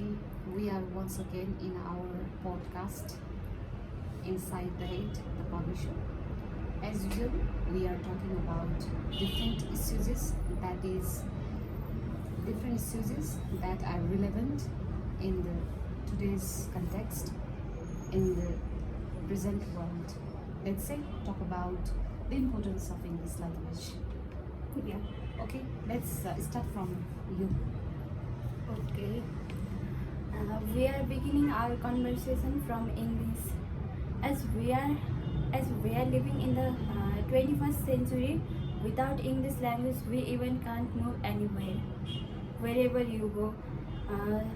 Okay, we are once again in our podcast Inside the Head, the publisher. As usual, we are talking about different issues that is different issues that are relevant in the today's context in the present world. Let's say talk about the importance of English language. Yeah. Okay, let's start from you. Okay. We are beginning our conversation from English. As we are, as we are living in the 21st century, without English language, we even can't move anywhere, wherever you go.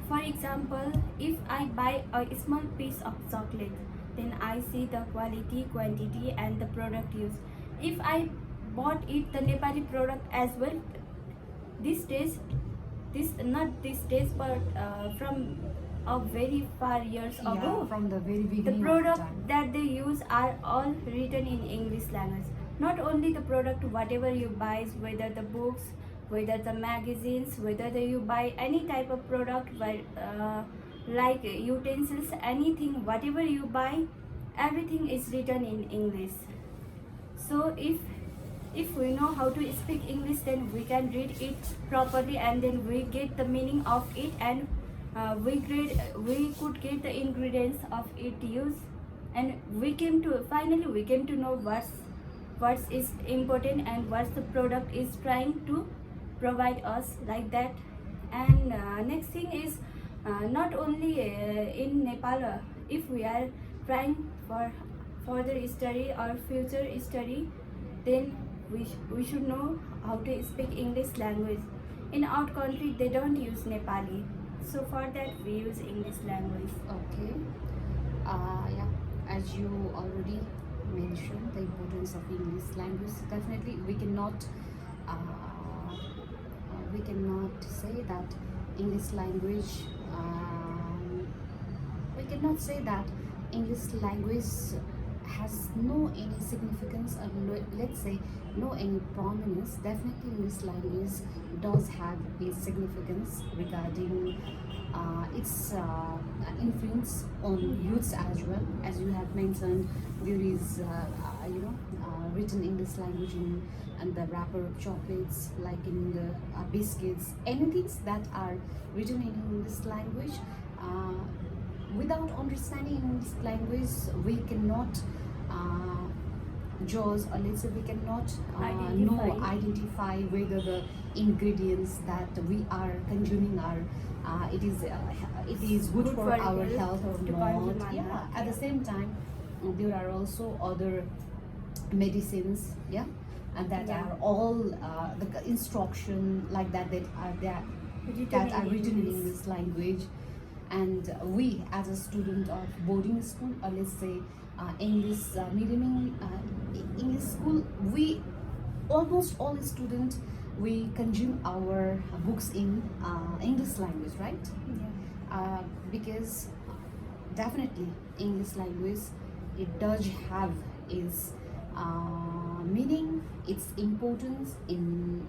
For example, if I buy a small piece of chocolate, then I see the quality, quantity, and the product used. If I bought it the Nepali product as well, these days, this not these days, but from a very far years ago, From the very the beginning product of the time. that they use are all written in English language. Not only the product, whatever you buy, whether the books, whether the magazines, whether you buy any type of product, like utensils, anything, whatever you buy, everything is written in English. So if we know how to speak English, then we can read it properly, and then we get the meaning of it, and we could get the ingredients of it used, and finally we came to know what is important and what the product is trying to provide us, like that. And next thing is, not only in Nepal, if we are trying for further study or future study, then we should know how to speak English language. In our country, they don't use Nepali, so for that we use English language. Okay. Yeah. As you already mentioned, the importance of English language. Definitely, we cannot say that English language. We cannot say that English language has no any significance, or let's say no any prominence. Definitely English language does have a significance regarding its influence on youths as well. As you have mentioned, there is written English language in the wrapper of chocolates, like in the biscuits, anything that are written in English language. Without understanding English language, we cannot judge, or let's say we cannot identify whether the ingredients that we are consuming are it is good for our health or not. Yeah. At the same time, there are also other medicines. Yeah. And that are all the instruction like that are written in English language. And we, as a student of boarding school, or let's say English medium English school, we almost all students, we consume our books in English language, right? Because definitely English language, it does have its meaning, its importance in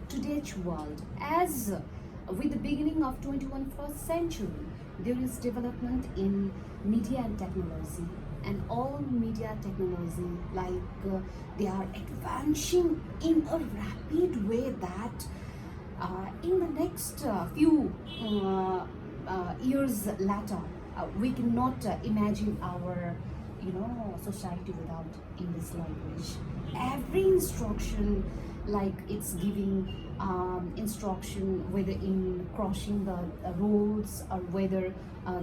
today's world. As with the beginning of 21st century, there is development in media and technology, and all media technology, like they are advancing in a rapid way that in the next few years later, we cannot imagine our society without English language. Every instruction, like it's giving instruction, whether in crossing the roads, or whether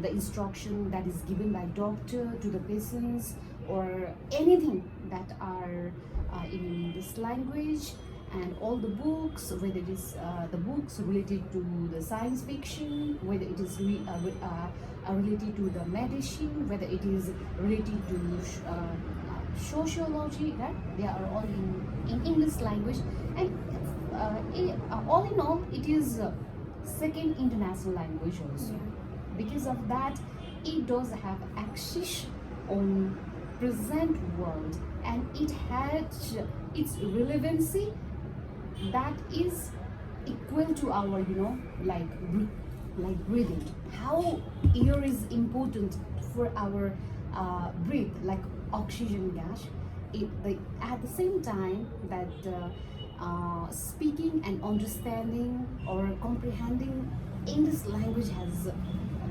the instruction that is given by doctor to the patients, or anything that are in this language. And all the books, whether it is the books related to the science fiction, whether it is related to the medicine, whether it is related to sociology, right? They are all in English language. And all in all, it is second international language also. Because of that, it does have access on present world, and it has its relevancy that is equal to our like breathing, how air is important for our breathe, like oxygen gas. At the same time that speaking and understanding or comprehending English language has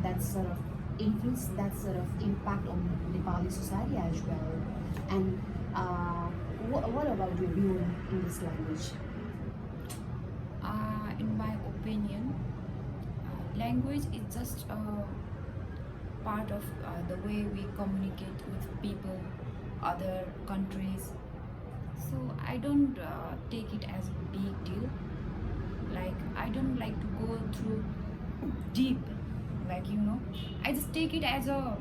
that sort of influence, that sort of impact on Nepali society as well. And what about your view on English language? In my opinion, language is just a part of the way we communicate with people, other countries. So I don't take it as a big deal. Like I don't like to go through deep, like I just take it as a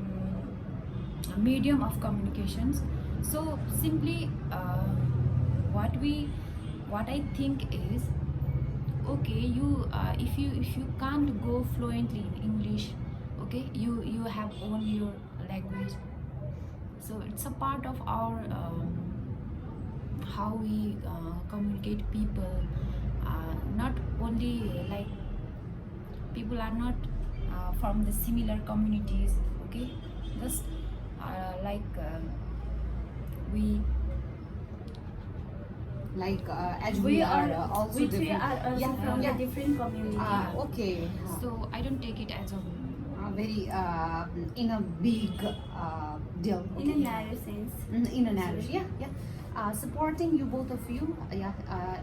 medium of communications. So simply, what I think is, okay, if you can't go fluently in English, okay, you have only your language. So it's a part of our how we communicate people. Not only like people are not from the similar communities, okay, just like we Like as We are also we three different. are also Yeah, from yeah. a different community. Okay. so I don't take it as a Very in a big deal. In a Okay. narrow sense. In a narrative, yeah, yeah. Supporting you both of you, yeah.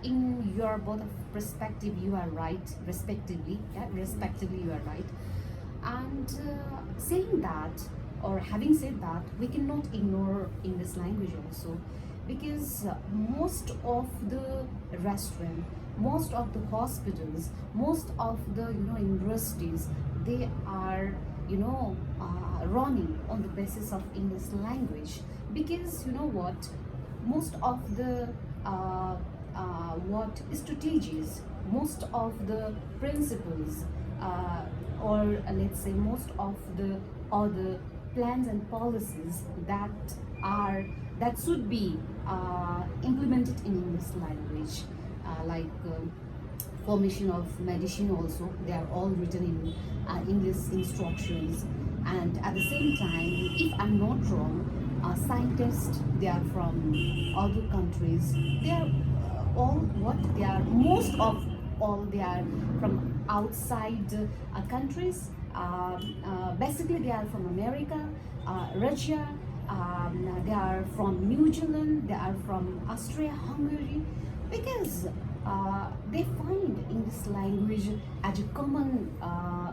In your both of perspective, you are right. Respectively, yeah. Respectively, you are right. And saying that, or having said that, we cannot ignore English language also, because most of the restaurant, most of the hospitals, most of the universities, they are running on the basis of English language. Because you know what, most of the what strategies, most of the principles, or let's say most of the other plans and policies that should be implemented in English language, like formation of medicine also, they are all written in English instructions. And at the same time, if I'm not wrong, scientists, they are from other countries, they are all what they are, most of all they are from outside countries. Basically they are from America, Russia, they are from New Zealand, they are from Austria, Hungary, because they find English language as a common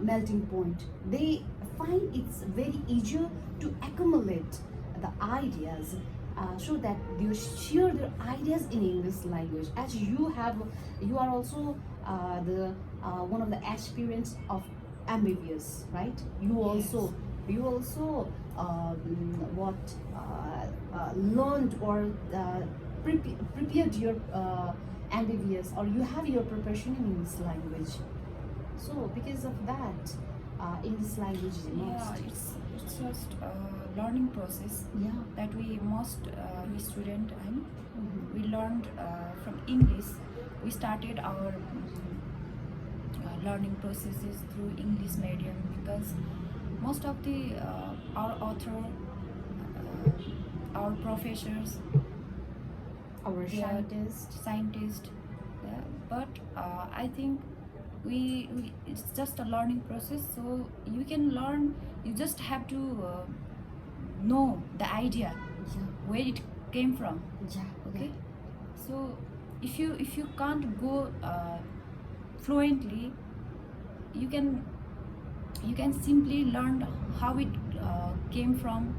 melting point. They find it's very easier to accumulate the ideas, so that they share their ideas in English language. As you are also the one of the aspirants of MBBS, right? You also what learned or prepared your MBBS, or you have your preparation in English language. So because of that, English language is must. it's just a learning process Yeah. that we student and Mhm. we learned from English. We started our learning processes through English medium, because most of the our author, our professors, Our they are scientists. scientists, yeah. But I think we it's just a learning process. So you can learn. You just have to know the idea Yeah. where it came from. Yeah. Okay. So if you can't go fluently, you can simply learn how it came from.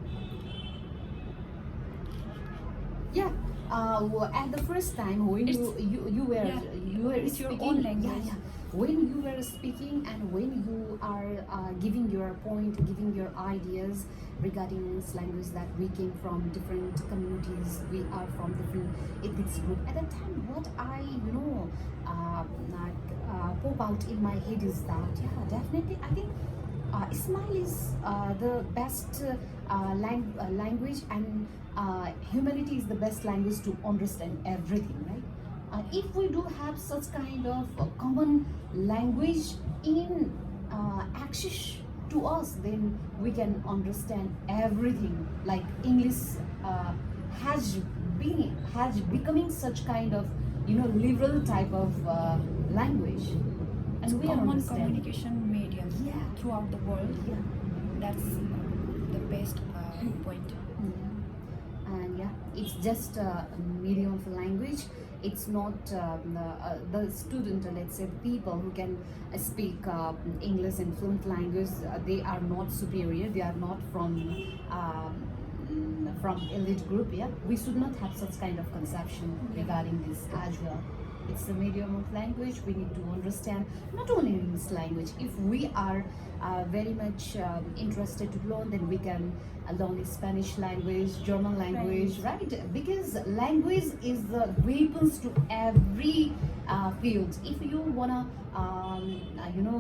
Yeah. At the first time when you were Yeah, you were it's your speaking, own language. yeah, yeah. When you were speaking and when you are giving your point, giving your ideas regarding English language, that we came from different communities, we are from different ethnic group. At that time, what I pop out in my head is that, yeah, definitely, I think Ismail is the best language, and humanity is the best language to understand everything, right? If we do have such kind of common language in access to us, then we can understand everything. Like English has has becoming such kind of liberal type of language, It's and we common understand. communication medium Yeah. throughout the world. Yeah. That's the best point. Yeah. And yeah, it's just a medium of language. It's not the student, let's say the people who can speak English and fluent language. They are not superior. They are not from elite group. Yeah, we should not have such kind of conception regarding this as well. It's a medium of language. We need to understand not only English language. If we are very much interested to learn, then we can learn Spanish language, German language, right? Because language is the weapons to every field. If you wanna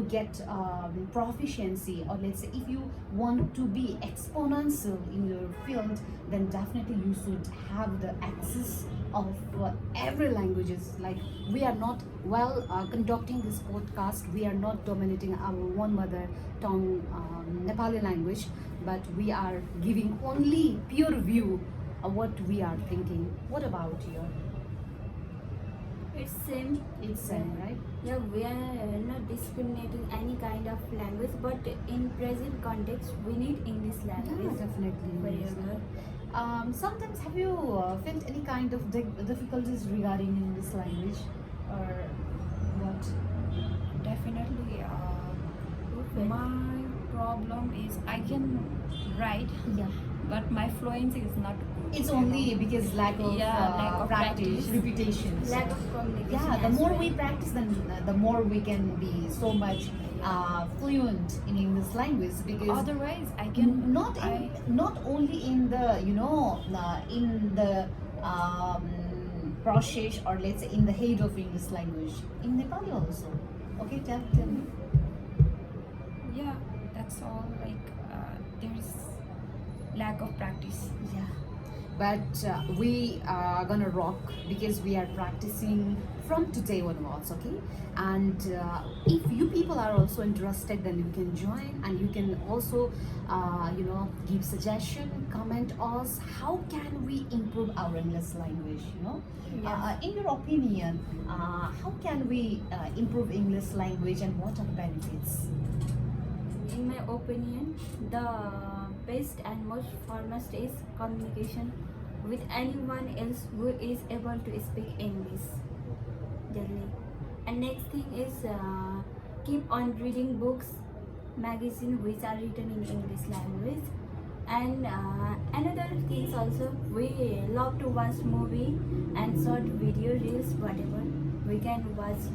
get proficiency, or let's say if you want to be exponential in your field, then definitely you should have the access of every languages. Like we are not conducting this podcast, we are not dominating our one mother tongue, Nepali language, but we are giving only pure view of what we are thinking. What about you? It's same. It's same, right? Yeah, we are not discriminating any kind of language, but in present context, we need English Yeah, language. definitely. Wherever. Sometimes have you felt any kind of difficulties regarding English language, or what? Definitely, Okay. my problem is I can write, Yeah, but my fluency is not good. it's only because lack of, Lack of practice, practice. repetitions. Lack of communication. Yeah, the as more well. we practice, then the more we can be so much fluent in English language. Because Otherwise, I can not only in the in the process, or let's say in the head of English language, in Nepali also. Okay, tell me. yeah, that's all. Like there's lack of practice. Yeah, but we are gonna rock because we are practicing from today onwards, okay? And if you people are also interested, then you can join, and you can also give suggestion, comment us how can we improve our English language, Yeah. in your opinion, how can we improve English language, and what are the benefits? In my opinion, the best and most foremost is communication with anyone else who is able to speak English daily. And next thing is keep on reading books, magazines which are written in English language. And another things also, we love to watch movie and short video reels, whatever we can watch.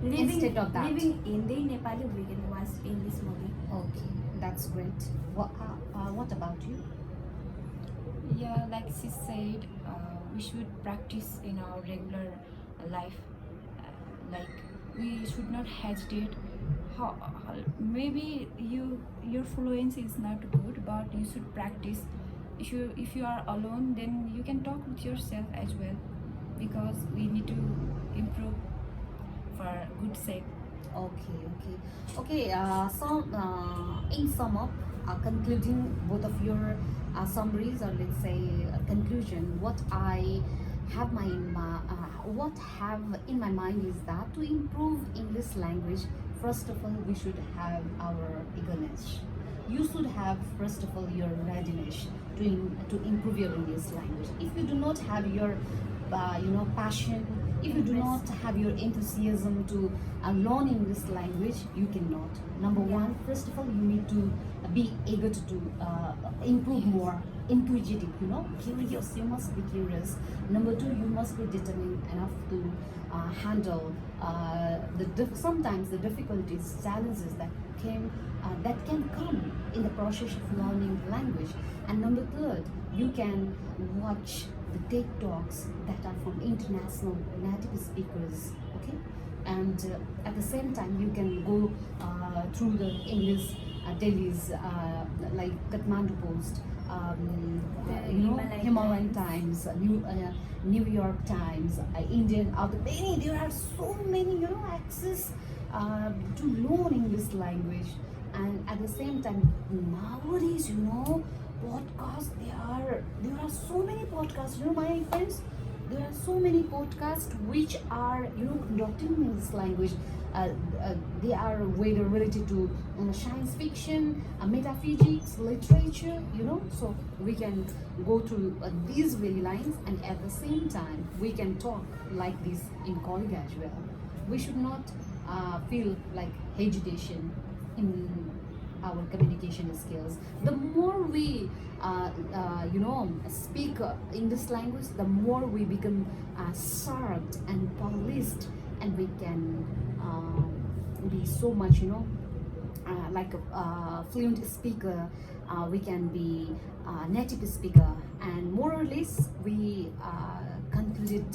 Instead of that. Living Hindi, Nepali, we can watch English movie. Okay, that's great. What about you? Yeah, like she said, we should practice in our regular life. Like we should not hesitate. Maybe your fluency is not good, but you should practice. If you are alone, then you can talk with yourself as well, because we need to improve for good sake. Okay. So, in sum up, concluding both of your summaries, or let's say conclusion, what have in my mind is that to improve English language, first of all, we should have our eagerness. You should have, first of all, your readiness to improve your English language. If you do not have your passion, if you do not have your enthusiasm to learn English language, you cannot. Number one, first of all, you need to be eager to improve more, enthusiastic, curious. You must be curious. Number two, you must be determined enough to handle sometimes the difficulties, challenges that can come in the process of learning the language. And number third, you can watch the TED Talks that are from international native speakers, okay? And at the same time, you can go through the English dailies like Kathmandu Post, Himalayan Times, New York Times, Indian. There are so many, access to learn English language. And at the same time, nowadays, podcasts, there are so many podcasts, my friends, there are so many podcasts which are conducting in this language. They are whether related to science fiction, metaphysics, literature, so we can go through these very lines, and at the same time we can talk like this in colleague as well. We should not feel like hesitation in our communication skills. The more we speak in this language, the more we become sharp and polished, and we can be so much like a fluent speaker. We can be a native speaker, and more or less we are concluding,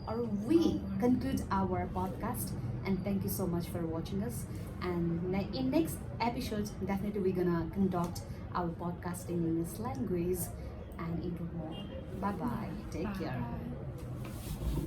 or we conclude our podcast. And thank you so much for watching us, and in next episode definitely we're gonna conduct our podcasting in this language and into more. Bye bye, take care. Bye.